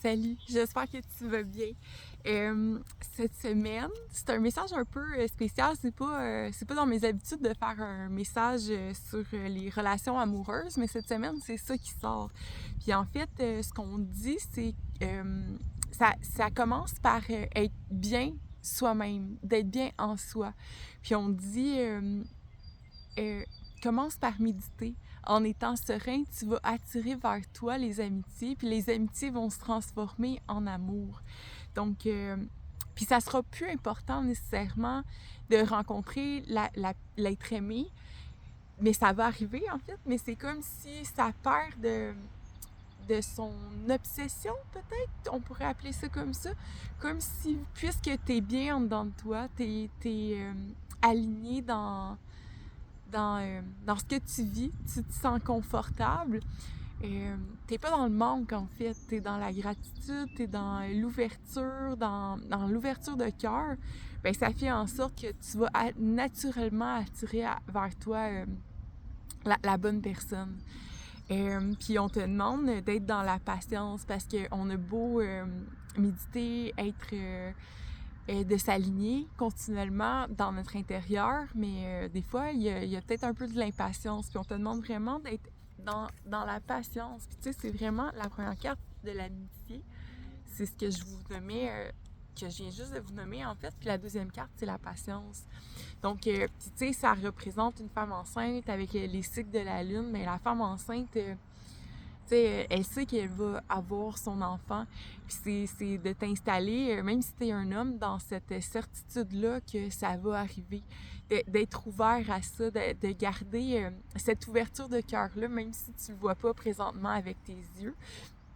Salut, j'espère que tu vas bien. Cette semaine, c'est un message un peu spécial. C'est pas dans mes habitudes de faire un message sur les relations amoureuses, mais cette semaine, c'est ça qui sort. Puis en fait, ce qu'on dit, c'est ça commence par être bien soi-même, d'être bien en soi. Puis on dit euh, commence par méditer. En étant serein, tu vas attirer vers toi les amitiés, puis les amitiés vont se transformer en amour. Donc, puis ça sera plus important nécessairement de rencontrer l'être aimé, mais ça va arriver en fait, mais c'est comme si ça perd de son obsession, peut-être, on pourrait appeler ça comme ça, comme si, puisque t'es bien en dedans de toi, t'es aligné dans ce que tu vis, tu te sens confortable. T'es pas dans le manque, en fait. T'es dans la gratitude, t'es dans l'ouverture, dans l'ouverture de cœur. Ben, ça fait en sorte que tu vas naturellement attirer vers toi la bonne personne. Puis on te demande d'être dans la patience parce qu'on a beau méditer, être de s'aligner continuellement dans notre intérieur, mais des fois, il y a peut-être un peu de l'impatience. Puis on te demande vraiment d'être dans la patience. Puis tu sais, c'est vraiment la première carte de l'amitié. C'est ce que je vous nommais, que je viens juste de vous nommer en fait. Puis la deuxième carte, c'est la patience. Donc, puis tu sais, ça représente une femme enceinte avec les cycles de la lune. Mais la femme enceinte, tu sais, elle sait qu'elle va avoir son enfant. Puis c'est de t'installer, même si t'es un homme, dans cette certitude-là que ça va arriver. D'être ouvert à ça, de garder cette ouverture de cœur-là, même si tu le vois pas présentement avec tes yeux.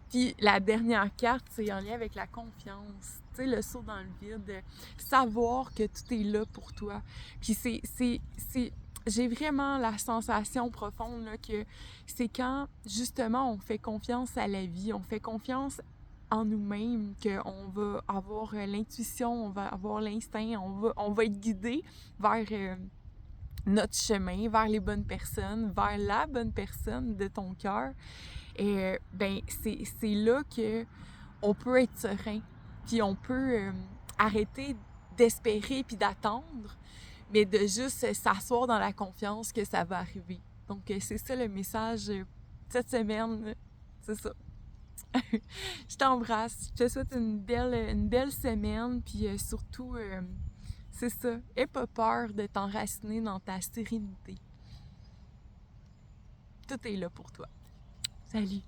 Puis la dernière carte, c'est en lien avec la confiance. Tu sais, le saut dans le vide. Savoir que tout est là pour toi. Puis j'ai vraiment la sensation profonde là, que c'est quand, justement, on fait confiance à la vie, on fait confiance en nous-mêmes, qu'on va avoir l'intuition, on va avoir l'instinct, on va être guidé vers notre chemin, vers les bonnes personnes, vers la bonne personne de ton cœur. Et ben c'est là que on peut être serein, puis on peut arrêter d'espérer puis d'attendre, mais de juste s'asseoir dans la confiance que ça va arriver. Donc c'est ça le message cette semaine, c'est ça. Je t'embrasse, je te souhaite une belle semaine, puis surtout c'est ça, aie pas peur de t'enraciner dans ta sérénité. Tout est là pour toi. Salut.